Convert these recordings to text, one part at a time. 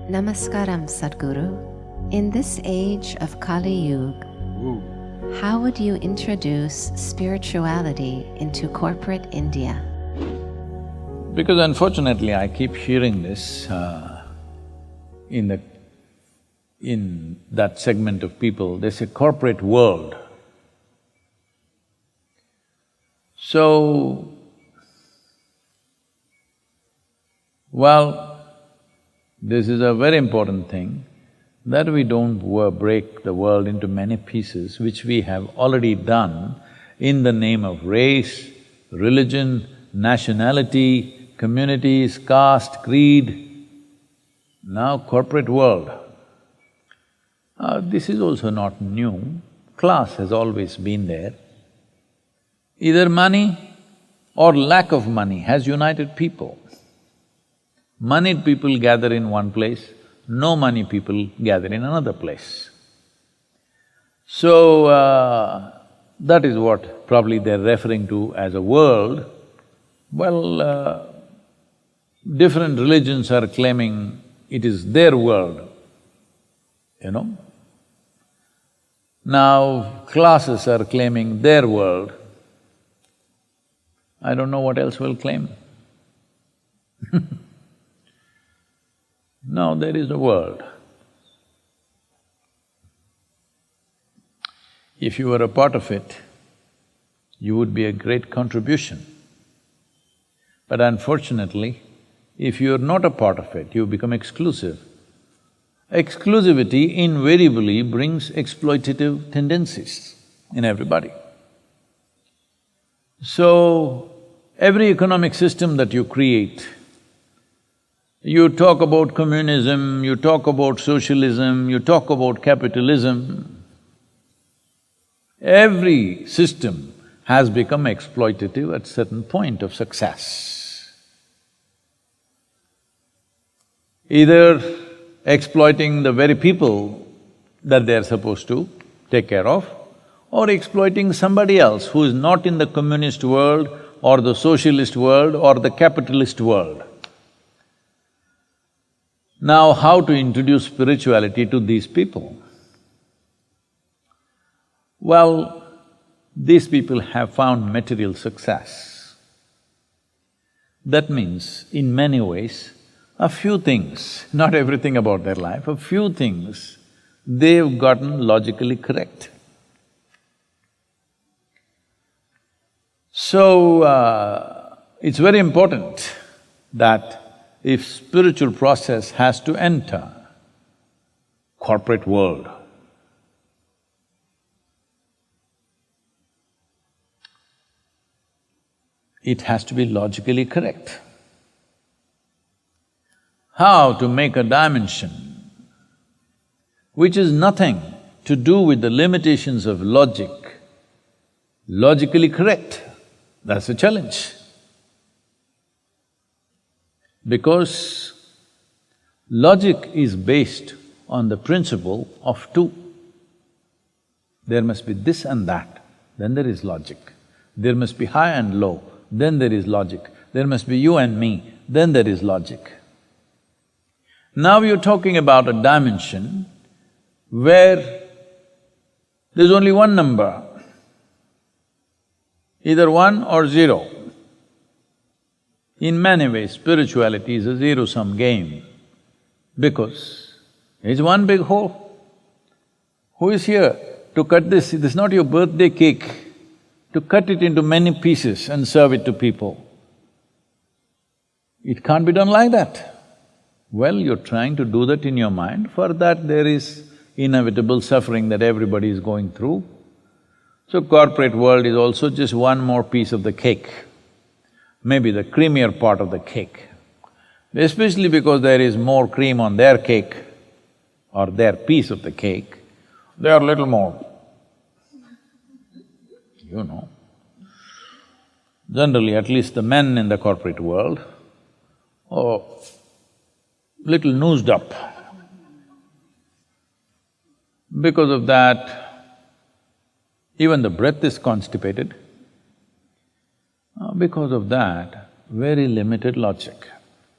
Namaskaram, Sadhguru. In this age of Kali Yuga, how would you introduce spirituality into corporate India? Because unfortunately I keep hearing this in that segment of people, they say corporate world. So, well, this is a very important thing, that we don't break the world into many pieces, which we have already done in the name of race, religion, nationality, communities, caste, creed. Now corporate world. This is also not new, class has always been there. Either money or lack of money has united people. Moneyed people gather in one place, no money people gather in another place. So, that is what probably they're referring to as a world. Well, different religions are claiming it is their world, you know. Now, classes are claiming their world. I don't know what else will claim. No, there is a world. If you were a part of it, you would be a great contribution. But unfortunately, if you are not a part of it, you become exclusive. Exclusivity invariably brings exploitative tendencies in everybody. So, every economic system that you create, you talk about communism, you talk about socialism, you talk about capitalism, every system has become exploitative at certain point of success. Either exploiting the very people that they are supposed to take care of, or exploiting somebody else who is not in the communist world or the socialist world or the capitalist world. Now, how to introduce spirituality to these people? Well, these people have found material success. That means, in many ways, a few things, not everything about their life, a few things they've gotten logically correct. So, it's very important that if spiritual process has to enter corporate world, it has to be logically correct. How to make a dimension which is nothing to do with the limitations of logic, logically correct, that's a challenge. Because logic is based on the principle of two. There must be this and that, then there is logic. There must be high and low, then there is logic. There must be you and me, then there is logic. Now you're talking about a dimension where there's only one number, either 1 or 0. In many ways, spirituality is a zero-sum game because it's one big whole. Who is here to cut this? This is not your birthday cake, to cut it into many pieces and serve it to people. It can't be done like that. Well, you're trying to do that in your mind, for that there is inevitable suffering that everybody is going through. So corporate world is also just one more piece of the cake, maybe the creamier part of the cake. Especially because there is more cream on their cake or their piece of the cake, they are little more, you know. Generally, at least the men in the corporate world, little noosed up. Because of that, even the breath is constipated. Because of that, very limited logic.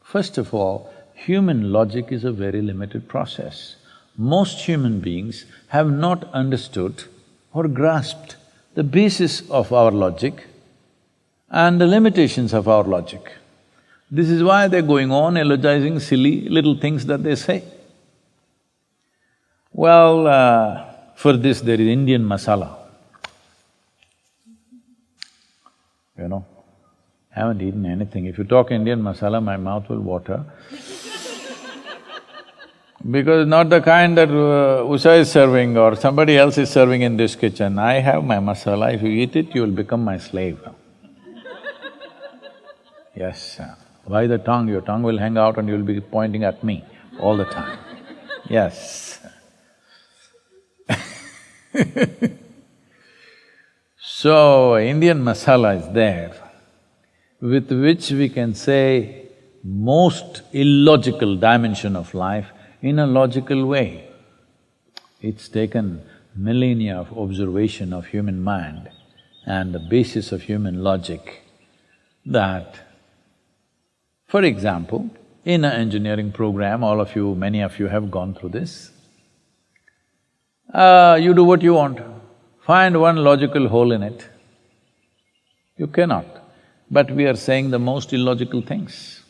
First of all, Human logic is a very limited process. Most human beings have not understood or grasped the basis of our logic and the limitations of our logic. This is why they're going on eulogizing silly little things that they say. Well, for this there is Indian masala. You know, haven't eaten anything. If you talk Indian masala, my mouth will water. Because not the kind that Usha is serving or somebody else is serving in this kitchen. I have my masala, if you eat it, you will become my slave. Yes, by the tongue, your tongue will hang out and you'll be pointing at me all the time. Yes. So, Indian masala is there, with which we can say most illogical dimension of life in a logical way. It's taken millennia of observation of human mind and the basis of human logic that, for example, in an engineering program, all of you, many of you have gone through this. You do what you want, find one logical hole in it. You cannot. But we are saying the most illogical things.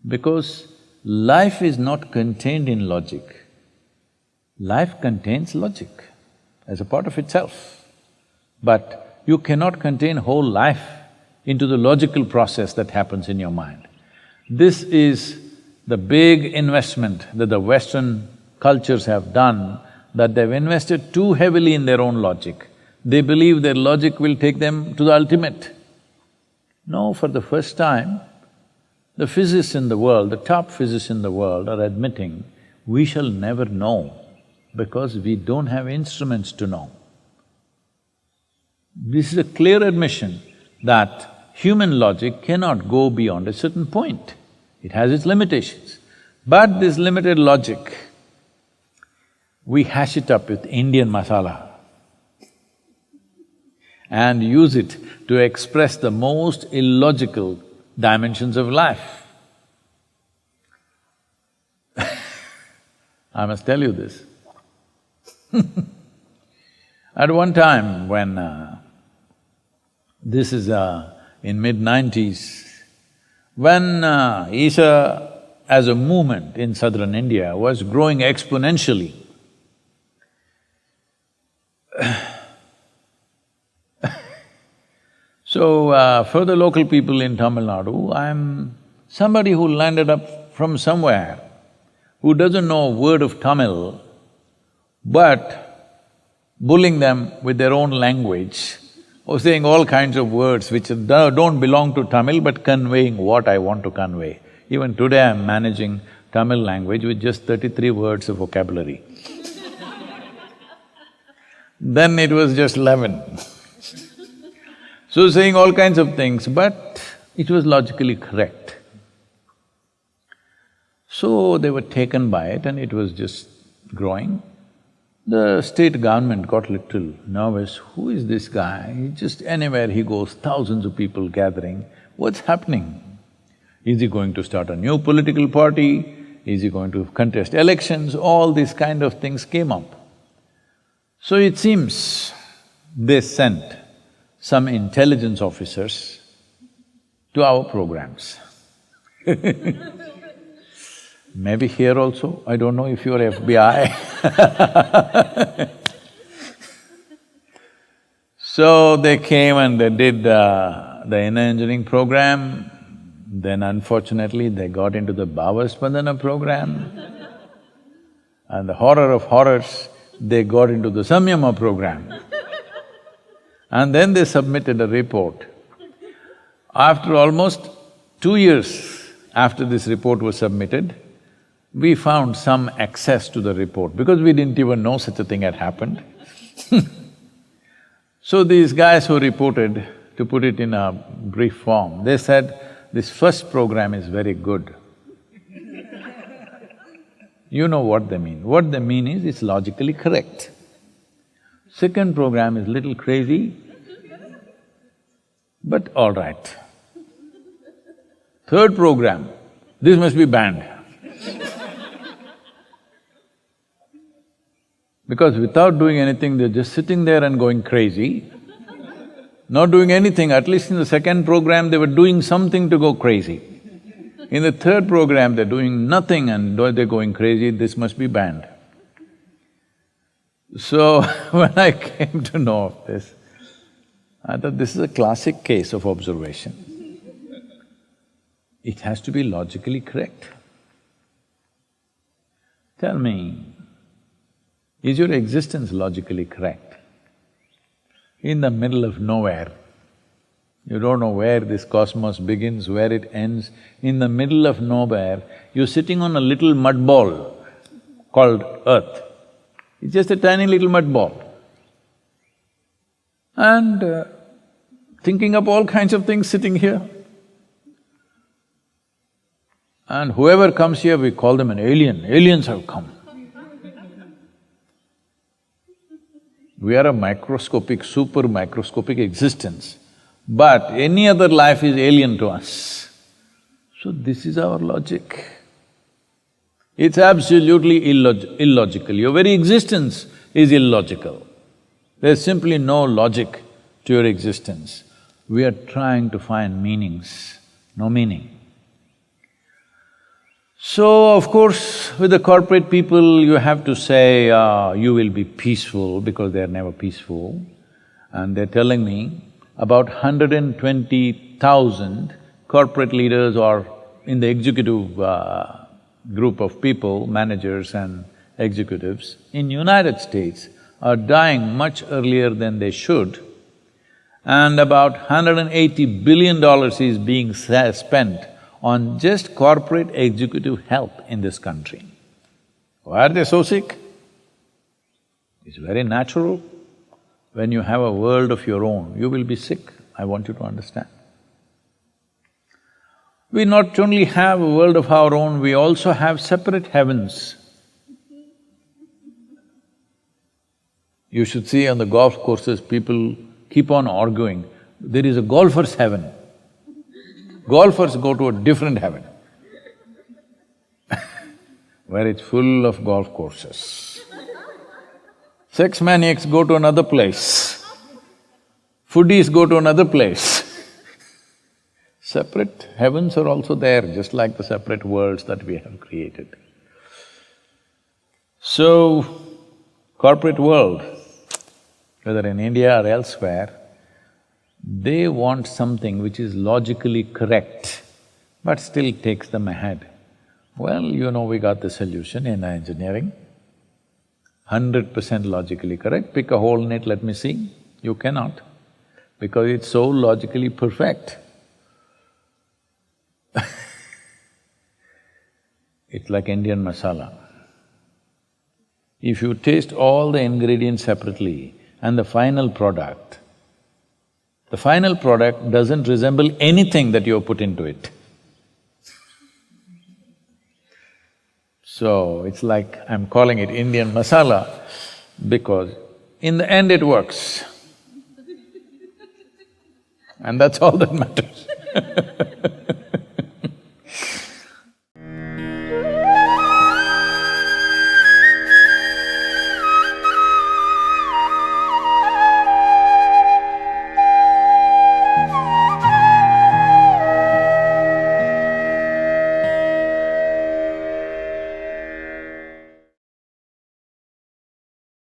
Because life is not contained in logic. Life contains logic as a part of itself. But you cannot contain whole life into the logical process that happens in your mind. This is the big investment that the Western cultures have done, that they've invested too heavily in their own logic. They believe their logic will take them to the ultimate. No, for the first time, the physicists in the world, the top physicists in the world are admitting, we shall never know because we don't have instruments to know. This is a clear admission that human logic cannot go beyond a certain point. It has its limitations. But this limited logic, we hash it up with Indian masala and use it to express the most illogical dimensions of life. I must tell you this. At one time when this is in mid-90s, when Isha as a movement in southern India was growing exponentially, so, for the local people in Tamil Nadu, I'm somebody who landed up from somewhere, who doesn't know a word of Tamil, but bullying them with their own language, or saying all kinds of words which don't belong to Tamil but conveying what I want to convey. Even today I'm managing Tamil language with just 33 words of vocabulary. Then it was just 11. So saying all kinds of things, but it was logically correct. So they were taken by it and it was just growing. The state government got little nervous, who is this guy? He just anywhere he goes, thousands of people gathering, what's happening? Is he going to start a new political party? Is he going to contest elections? All these kind of things came up. So it seems they sent some intelligence officers to our programs. Maybe here also, I don't know if you're FBI. So they came and they did the inner engineering program, then unfortunately they got into the Bhava-Spandana program, and the horror of horrors, they got into the Samyama program. And then they submitted a report. After almost 2 years after this report was submitted, we found some access to the report because we didn't even know such a thing had happened. So these guys who reported, to put it in a brief form, they said, this first program is very good. You know what they mean. What they mean is, it's logically correct. Second program is little crazy, but all right. Third program, this must be banned. Because without doing anything, they're just sitting there and going crazy. Not doing anything, at least in the second program, they were doing something to go crazy. In the third program, they're doing nothing and they're going crazy, this must be banned. So, when I came to know of this, I thought this is a classic case of observation. It has to be logically correct. Tell me, is your existence logically correct? In the middle of nowhere, you don't know where this cosmos begins, where it ends. In the middle of nowhere, you're sitting on a little mud ball called Earth. It's just a tiny little mud ball. And thinking up all kinds of things sitting here. And whoever comes here, we call them an alien. Aliens have come. We are a microscopic, super microscopic existence, but any other life is alien to us. So this is our logic. It's absolutely illogical. Your very existence is illogical. There's simply no logic to your existence. We are trying to find meanings, no meaning. So, of course, with the corporate people, you have to say, you will be peaceful because they're never peaceful. And they're telling me about 120,000 corporate leaders or in the executive group of people, managers and executives in United States are dying much earlier than they should, and about $180 billion is being spent on just corporate executive health in this country. Why are they so sick? It's very natural. When you have a world of your own, you will be sick, I want you to understand. We not only have a world of our own, we also have separate heavens. You should see on the golf courses, people keep on arguing, there is a golfer's heaven. Golfers go to a different heaven where it's full of golf courses. Sex maniacs go to another place. Foodies go to another place. Separate heavens are also there, just like the separate worlds that we have created. So, corporate world, whether in India or elsewhere, they want something which is logically correct, but still takes them ahead. Well, you know, we got the solution in engineering. 100% logically correct, pick a hole in it, let me see. You cannot, because it's so logically perfect. It's like Indian masala. If you taste all the ingredients separately and the final product doesn't resemble anything that you have put into it. So, it's like I'm calling it Indian masala because in the end it works. And that's all that matters